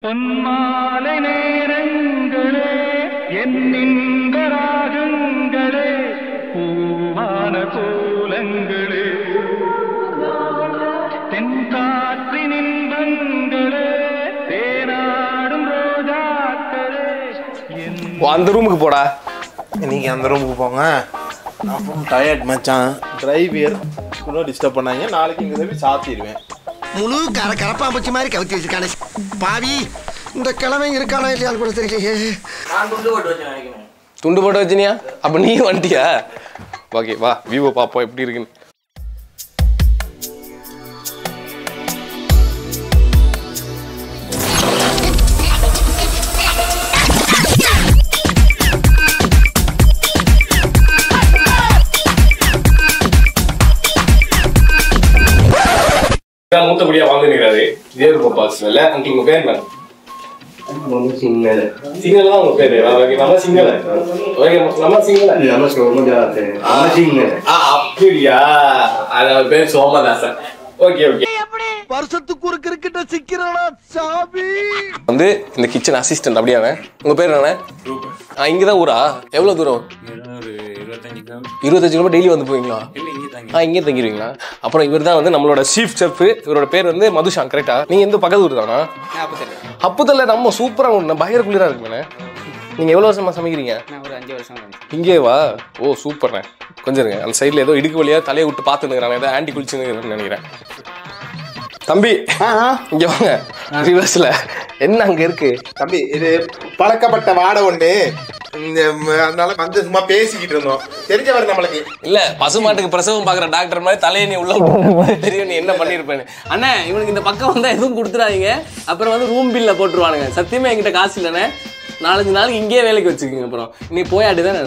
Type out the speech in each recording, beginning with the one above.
பொன்மாலை நேரங்களே என்னின்ப ராகங்களே பூவான கோலங்களே தென்காற்றின் இன்பங்களே தேனாடும் ரோஜாக்களே. அந்த ரூமுக்கு போடா. நீங்க அந்த ரூமுக்கு போங்க. நான் டயர்ட் மச்சான். டிரைவர் கூட டிஸ்டர்ப் பண்ணாங்க. நாளைக்கு இங்கே போய் சாத்திடுவேன். முழு கரப்பாம்பூச்சி மாதிரி கவுத்தி வச்சிருக்கானே பாவி. இந்த கிழமை இருக்கானா இல்லையான்னு கூட தெரியலையே. துண்டு போட்டு வச்சினியா? அப்ப நீ வந்துட்டியா? ஓகே வா வியூவை பார்ப்போம் எப்படி இருக்குன்னு. மூத்தபடியா வாங்கினாரு இதே இருக்கும் பாக்ஸ்ல. அங்கே உங்க பேர் மேடம் சிங்கல் தான் உங்க பேரு. நம்ம சிங்கல் நம்ம சிங்கல் அப்படியா? அது பேர் சோமதாசன். Okay okay. வருஷத்துக்கு ஒரு கிரிக்கெட்ட சிக்கிறனா சாமி. வந்து இந்த கிச்சன் அசிஸ்டன்ட் அப்படியானே. உங்க பேர் என்ன? இங்கதான் ஊரா? எவ்வளவு தூரம்? 25 கிலோமீட்டர் டெய்லி வந்து போவீங்களா? இங்கே தங்கிடுவீங்களா? அப்புறம் இவர் தான் வந்து நம்மளோட சீஃப் செஃப். இவரோட பேர் வந்து மதுஷான். கரெக்டா? நீங்க எந்த பக்கத்து ஊர் தானா? அப்போதல்ல நம்ம சூப்பரா பயங்கர குளிரா இருக்குமே. நீங்க எவ்வளவு வருஷமா சமைக்கிறீங்க? ஒரு 5 வருஷம். இங்கே வா. ஓ சூப்பர்ண்ணே. கொஞ்சம் இருங்க. அந்த சைட்ல ஏதோ இடுக்கு வழியா தலையை விட்டு பார்த்துன்னு ஏதோ ஆன்டி குளிச்சுன்னு நினைக்கிறேன். தம்பி இங்க வாங்க. ரிவர்ஸ்ல என்ன அங்க இருக்கு தம்பி? இது பழக்கப்பட்ட வாடை ஒண்ணு. அதனால வந்து சும்மா பேசிக்கிட்டு இருந்தோம். தெரிஞ்சவர் நம்மளுக்கு இல்ல. பசுமாட்டுக்கு பிரசவம் பாக்குற டாக்டர் மாதிரி தலையை நீ உள்ள தெரியும். நீ என்ன பண்ணிருப்பேன்னு. அண்ணா இவனுக்கு இந்த பக்கம் வந்தா எதுவும் கொடுத்துறாதீங்க. அப்புறம் வந்து ரூம் பில்ல போட்டுருவானுங்க. சத்தியமா என்கிட்ட காசு இல்லைண்ணே. 4-5 நாளைக்கு இங்கேயே வேலைக்கு வச்சுக்கோங்க. அப்புறம் நீ போயாடு தானே.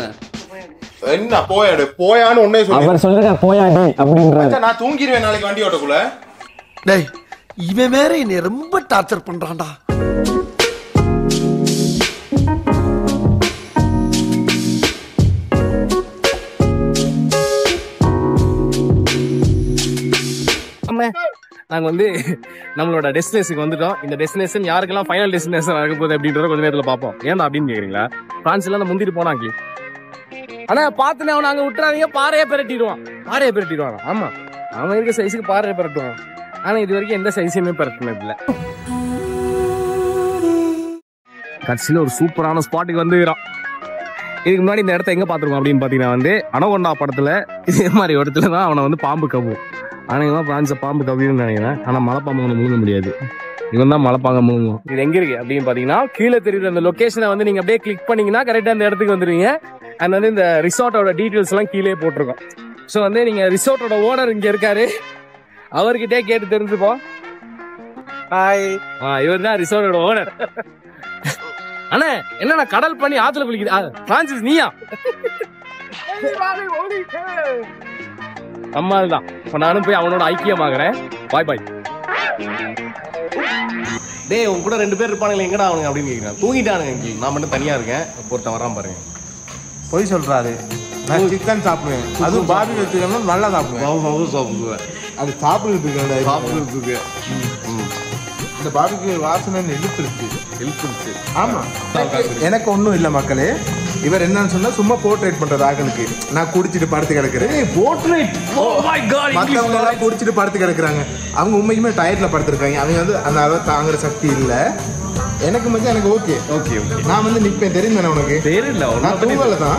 என்ன போயாடு? போயான்னு ஒன்னே சொல்லுங்க போயாடு அப்படின்ற. நான் தூங்கிடுவேன் நாளைக்கு வண்டி ஓட்டக்குள்ள. டேய் இவன் வேற என்னை ரொம்ப டார்ச்சர் பண்றான்டா. நாங்க வந்து நம்மளோட டெஸ்டினேஷனுக்கு வந்துட்டோம். இந்த டெஸ்டினேஷன் யாருக்கெல்லாம் ஃபைனல் டெஸ்டினேஷன் ஆக போகுது அப்படின்றத கொஞ்ச நேரத்துல பார்ப்போம். ஏன்னா அப்படின்னு கேக்குறீங்களா? பிரான்ஸ் எல்லாம் முந்திட்டு போனாங்க. ஆனா பாத்துனே அவனை அங்க விட்டுறாதீங்க. பாறையை பிரட்டிடுவான். ஆமா அவன் இருக்க சைஸுக்கு பாறையை பிரட்டுவான். ஆனா இது வரைக்கும் எந்த சைஸையுமே பிரட்டினது இல்ல. கட்சியில ஒரு சூப்பரான ஸ்பாட்டுக்கு வந்து இதுக்கு முன்னாடி இந்த இடத்த எங்க பாத்துருக்கோம் அப்படின்னு பாத்தீங்கன்னா வந்து அனகொண்டா படத்துல இதே மாதிரி இடத்துல தான் அவனை வந்து பாம்பு கவ்வும். ஆனால் பிரான்ஸை பாம்பு கவ்வின்னு நினைக்கிறேன். ஆனால் மலைப்பாம்பு ஒன்று முழுங்க முடியாது. இவன் தான் மலைப்பாங்க முழுங்கும். இது எங்க இருக்கு அப்படின்னு பாத்தீங்கன்னா கீழே தெரியுற அந்த லொகேஷனை வந்து நீங்க அப்படியே கிளிக் பண்ணீங்கன்னா கரெக்டா அந்த இடத்துக்கு வந்துருவீங்க. அண்ட் வந்து இந்த ரிசார்ட்டோட டீட்டெயில்ஸ் எல்லாம் கீழே போட்டிருக்கோம். ஸோ வந்து நீங்க ரிசார்ட்டோட ஓனர் இங்க இருக்காரு. அவர்கிட்டே கேட்டு தெரிஞ்சுப்போம். ஹாய். இவர் தான் ரிசார்ட்டோட ஓனர். அண்ணா என்னன்னா கடல் பண்ணி ஆத்துல குளிக்குது. பிரான்சிஸ் நீயா? அம்மா தான். இப்ப நானும் போய் அவனோட ஐக்கியமாகறேன். பாய் பாய். டேய் உங்க கூட 2 பேர் இருப்பானுங்க. எங்கடா அவனுங்க அப்படின்னு கேட்கிறேன். தூங்கிட்டானுங்க. நான் மட்டும் தனியா இருக்கேன். ஒருத்தன் வரான் பாருங்க. பொய் சொல்றாரு. நான் சிக்கன் சாப்பிடுவேன். அதுவும் பாபிக்கு சிக்கன் நல்லா சாப்பிடுவேன். அது சாப்பிடுறதுக்கு இந்த பாபிக்கு வாசனை இழுத்துருச்சு. ஆமா எனக்கு ஒன்றும் இல்லை மக்களே. இவர் என்னன்னு சொன்னா சும்மா போர்ட்ரேட் பண்றது ஆக்களுக்கு. நான் குடிச்சிட்டு படுத்து கிடக்குறேன். மற்றவங்க எல்லாம் குடிச்சிட்டு படுத்து கிடக்குறாங்க. அவங்க உண்மைக்குமே டயர்ட்ல படுத்திருக்காங்க. அவங்க வந்து அந்த அளவு தாங்குற சக்தி இல்லை. எனக்கு மட்டும் எனக்கு ஓகே. நான் வந்து நிப்பேன். தெரியும் தானே உனக்கு? தெரியல. நான் தூங்கல தான்.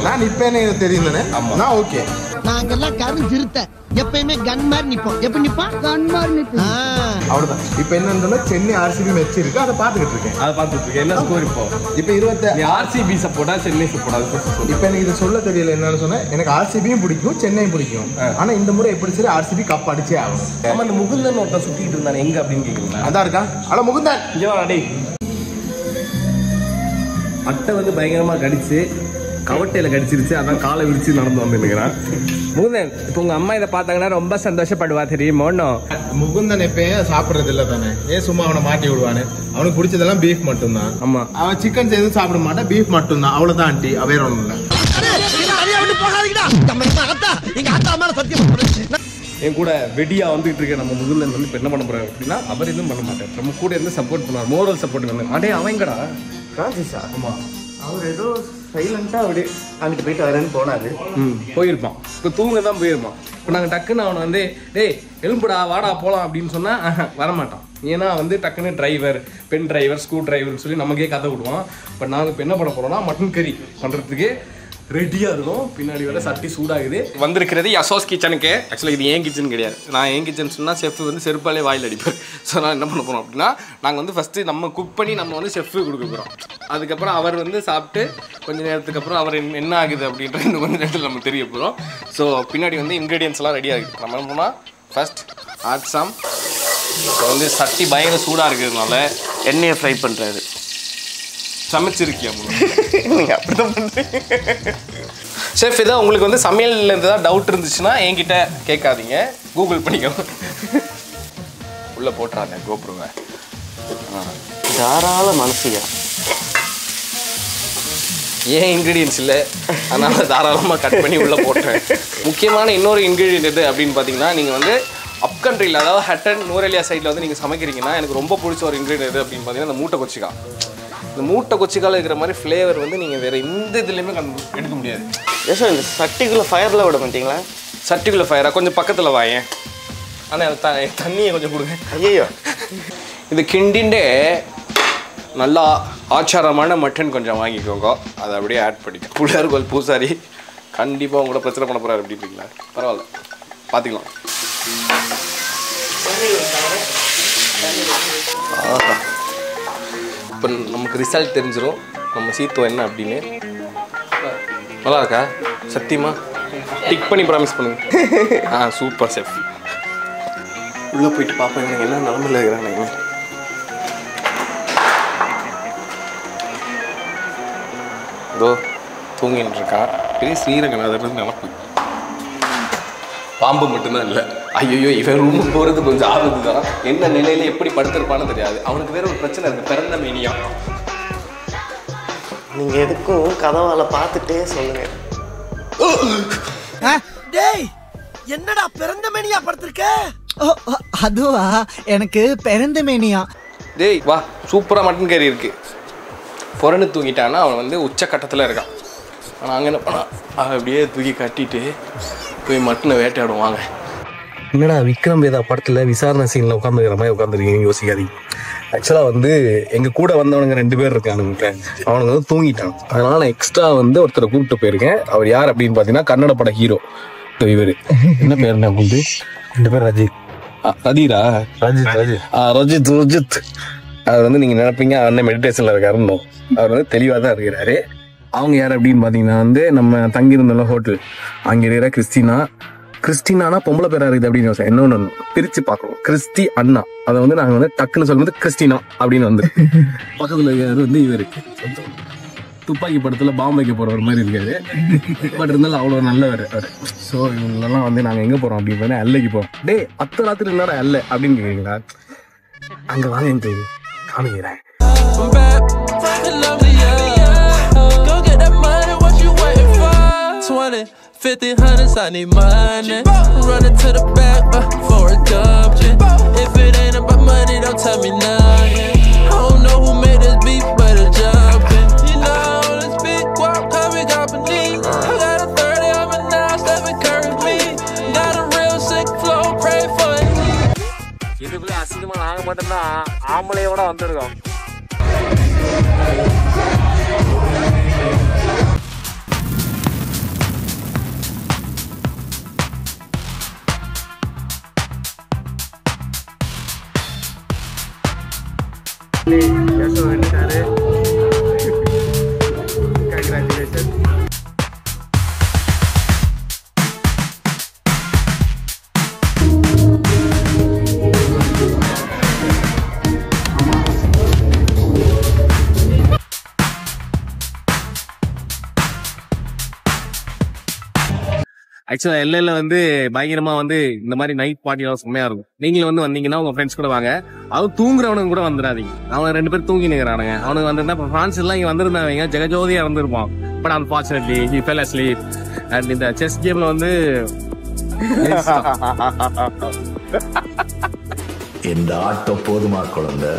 நான் நிப்பேன்னு தெரியும் தானே. நான் ஓகே. நாங்கெல்லாம் கரு சிறுத்த எப்பயுமே கன் மாதிரி நிப்போம். எப்படி நிப்போம்? கன் மாதிரி நிப்போம். அவ்வளவுதான். இப்ப என்னன்னா சென்னை ஆர்சிபி மேட்ச் இருக்கு. அதை பாத்துக்கிட்டு இருக்கேன். என்ன ஸ்கோர் இப்போ? இப்ப 20 ஆர்சிபி சப்போர்ட்டா சென்னை சப்போர்ட்டா? இப்ப எனக்கு இதை சொல்ல தெரியல. என்னன்னு சொன்னா எனக்கு ஆர்சிபியும் பிடிக்கும் சென்னையும் பிடிக்கும். ஆனா இந்த முறை எப்படி சரி ஆர்சிபி கப் அடிச்சே ஆகும். ஆமா இந்த முகுந்தன் ஒருத்தன் சுத்திட்டு இருந்தானே எங்க அப்படின்னு கேக்குறீங்களா? அதான் இருக்கா? அட முகுந்தன் அட்டை வந்து பயங்கரமா கடிச்சு கவட்டையில கடிச்சிருச்சு. அதான் காலை விரிச்சு நடந்து வந்துருக்கிறான். முகுந்தன் இப்ப உங்க அம்மா இதை பார்த்தாங்கன்னா ரொம்ப சந்தோஷப்படுவா தெரியுமோ? முகுந்தன் எப்பயும் சாப்பிடுறது இல்ல தானே. ஏன் சும்மா அவனை மாட்டி விடுவானு? அவனுக்கு பிடிச்சதெல்லாம் பீஃப் மட்டும்தான். ஆமா அவன் சிக்கன் எதுவும் சாப்பிட மாட்டான். பீஃப் மட்டும்தான். அவ்வளவுதான் ஆண்டி. வேற ஒண்ணும் இல்ல. என் கூட வெடியா வந்துகிட்டு இருக்க நம்ம முகுந்தன் வந்து இப்போ என்ன பண்ண போறாரு அப்படின்னா அவர் எதுவும் பண்ண மாட்டார், நம்ம கூட இருந்து சப்போர்ட் பண்ணுவார், மோரல் சப்போர்ட் வந்து அடே அவங்கடா பிரான்சிஸா ஆமா அவர் ஏதோ சைலண்டா அப்படியே அங்கிட்டு போயிட்டு வரேன்னு போனாரு. போயிருப்பான், இப்போ தூங்க தான் போயிருப்பான். இப்போ நாங்கள் டக்குன்னு அவனை வந்து டேய் எலும்புடா வாடா போகலாம் அப்படின்னு சொன்னால் வரமாட்டான். ஏன்னா வந்து டக்குன்னு டிரைவர், பென் டிரைவர், ஸ்க்ரூ டிரைவர்னு சொல்லி நமக்கே கதை விடுவான். இப்போ நாங்கள் இப்போ என்ன பண்ண போகிறோம்னா மட்டன் கறி பண்ணுறதுக்கு ரெடியாக இருக்கும். பின்னாடி வர சட்டி சூடாகுது. வந்திருக்கிறது யசோஸ் கிச்சனுக்கு. ஆக்சுவலாக இது ஏன் கிச்சன் கிடையாது, நான் ஏன் கிச்சன் சொன்னால் செஃப் வந்து செருப்பாலே வாயில் அடிப்பார். ஸோ நான் என்ன பண்ண போகிறோம் அப்படின்னா நாங்கள் வந்து ஃபஸ்ட்டு நம்ம குக் பண்ணி நம்ம வந்து செஃப்பு கொடுக்க போகிறோம். அதுக்கப்புறம் அவர் வந்து சாப்பிட்டு கொஞ்சம் நேரத்துக்கு அப்புறம் அவர் என்ன ஆகுது அப்படின்ற இந்த கொஞ்சம் நேரத்தில் நம்ம தெரிய போகிறோம். ஸோ பின்னாடி வந்து இன்க்ரீடியன்ஸ்லாம் ரெடி ஆகுது. நம்ம என்ன பண்ணால் ஃபஸ்ட் ஆட் சம். இப்போ வந்து சட்டி பயங்கர சூடாக இருக்கிறதுனால எண்ணெயை ஃப்ரை பண்ணுறாரு. சமைச்சிருக்கியா நீங்கள் அப்படி தான் பண்ணுறீங்க ஷெஃப். இதை உங்களுக்கு வந்து சமையலில் ஏதாவது டவுட் இருந்துச்சுன்னா என்கிட்ட கேட்காதீங்க, கூகுள் பண்ணிக்கோ. உள்ளே போட்டுறாங்க கோபுருங்க. தாராள மனசியா ஏன் இன்க்ரீடியன்ஸ் இல்லை, அதனால் தாராளமாக கட் பண்ணி உள்ளே போட்டேன். முக்கியமான இன்னொரு இன்க்ரீடியன்ட் எது அப்படின்னு பார்த்தீங்கன்னா, நீங்கள் வந்து அப் கண்ட்ரியில் அதாவது ஹட்டன் நூரெலியா சைடில் வந்து நீங்கள் சமைக்கிறீங்கன்னா எனக்கு ரொம்ப பிடிச்ச ஒரு இன்க்ரீடியன்ட் எது அப்படின்னு பார்த்தீங்கன்னா இந்த மூட்டை கொச்சிக்காய். இந்த மூட்டை கொச்சிக்காயில் இருக்கிற மாதிரி ஃப்ளேவர் வந்து நீங்கள் வேறு எந்த இதுலேயுமே எடுக்க முடியாது. ஏசோ இந்த சட்டிக்குள்ளே ஃபயரில் விட மாட்டீங்களா? சட்டிக்குள்ளே ஃபயராக கொஞ்சம் பக்கத்தில் வாயேன். ஆனால் தண்ணியை கொஞ்சம் கொடுங்க. ஐயோ இது கிண்டின்ண்டே நல்லா ஆச்சாரமான மட்டன் கொஞ்சம் வாங்கிக்கோங்க, அதை அப்படியே ஆட் பண்ணிக்க. புள்ளியார் கோயில் பூசாரி கண்டிப்பாக உங்களோட பிரச்சனை பண்ண போகிறாரு அப்படின்றீங்களா? பரவாயில்ல, பார்த்துக்கலாம். இப்போ நமக்கு ரிசல்ட் தெரிஞ்சிடும் நம்ம சீத்தம் என்ன அப்படின்னு. நல்லா இருக்கா? சத்தியமா டிக் பண்ணி ப்ராமிஸ் பண்ணுங்க. Super chef. உள்ளே போயிட்டு பார்ப்பேன் எனக்கு என்ன நிலமையில் இருக்கிறாங்க. இதோ தூங்கின்னு இருக்கான். பெரிய ஸ்ரீரங்கநாதர் நினப்பு. பாம்பு மட்டும்தான் இல்லை. ஐயோ இவன் ரூமுக்கு போகிறது கொஞ்சம் ஆபத்து தான். என்ன நிலையில எப்படி படுத்திருப்பான்னு தெரியாது. அவனுக்கு வேற ஒரு பிரச்சனை இருக்குது, பிறந்த மேனியா. நீங்கள் எதுக்கும் கதவால பார்த்துட்டே சொல்லுங்க. டேய் என்னடா பிறந்த மேனியா படுத்திருக்க? அதுவா எனக்கு பிறந்த மேனியா. டேய் வா, சூப்பராக மட்டன் கறி இருக்குது. புறன்னு தூங்கிட்டான்னா அவன் வந்து உச்சக்கட்டத்தில் இருக்கான். ஆனால் அங்கே என்ன பண்ணான், அப்படியே தூக்கி கட்டிட்டு போய் மட்டனை வேட்டையாடுவாங்க. என்னடா விக்ரம் வேதா படத்தில் விசாரணை சீனில் உட்காந்துக்கிற மாதிரி உட்காந்துருக்கீங்க யோசிக்காதீங்க. ஆக்சுவலாக வந்து எங்கள் கூட வந்தவனுங்க 2 பேர் இருக்கானுங்க. அவனுங்க வந்து தூங்கிட்டான். அதனால நான் எக்ஸ்ட்ரா வந்து ஒருத்தரை கூப்பிட்டு போயிருக்கேன். அவர் யார் அப்படின்னு பார்த்தீங்கன்னா கன்னட பட ஹீரோ. இவர் என்ன பேர் என்ன கூப்பிட்டு 2 பேர் ரஜித் ரதீரா ரஜித் ரஜித். அவர் வந்து நீங்கள் நினைப்பீங்க அண்ணன் மெடிடேஷனில் இருக்காருன்னு. அவர் வந்து தெளிவாக தான் இருக்கிறாரு. அவங்க யார் அப்படின்னு பார்த்தீங்கன்னா வந்து நம்ம தங்கியிருந்தோம் ஹோட்டல், அங்கே இருக்கிற கிறிஸ்டினானா பொம்பளை பேரா இருக்குது அப்படின்னு இன்னொன்று பிரித்து பார்க்கணும். கிறிஸ்டி அண்ணா, அதை வந்து நாங்கள் வந்து டக்குன்னு சொல்லும்போது கிறிஸ்டினா அப்படின்னு வந்து பக்கத்தில் இருக்கிறாரு வந்து இவர் துப்பாக்கி படத்தில் பாம்பு வைக்க போகிற மாதிரி இருக்காரு. பட் இருந்தாலும் அவ்வளோ நல்லவர் அவர். ஸோ இவங்களெல்லாம் வந்து நாங்கள் எங்கே போகிறோம் அப்படின்னு பார்த்தா எல்லைக்கு போகிறோம். டே அத்தை ராத்திரி என்னடா எல்லை அப்படின்னு கேட்குறீங்களா? அங்கே வாங்க எனக்கு காமிக்கிறேன். I need money. Running to the back for a dumpling. If it ain't about money, don't tell me nothing. I don't know who made this beat, but it's jumping. You know this big guap coming company. I got a 30 on my knives that encourage me. Got a real sick flow, pray for it. இதுக்குள்ள அசிங்கமா நாங்க மட்டும்தான் ஆம்பளையோட வந்திருக்கோம். ஆக்சுவலா எல்லையில வந்து பயங்கரமா வந்து இந்த மாதிரி நைட் பார்ட்டிலாம் செம்மையா இருக்கும். நீங்களும் வந்து வந்தீங்கன்னா உங்க ஃப்ரெண்ட்ஸ் கூட வாங்க. அவன் தூங்குறவனுக்கு கூட வந்துடாதீங்க. அவன் 2 பேரும் தூங்கி நிற்கிறானுங்க. அவனுக்கு வந்து பிரான்ஸ் எல்லாம் இங்க வந்திருந்தாங்க ஜெகஜோதியா இருந்திருப்பான். But unfortunately he fell asleep. And இந்த செஸ் கேம்ல வந்து இந்த ஆட்டம் போதுமா குழந்தை?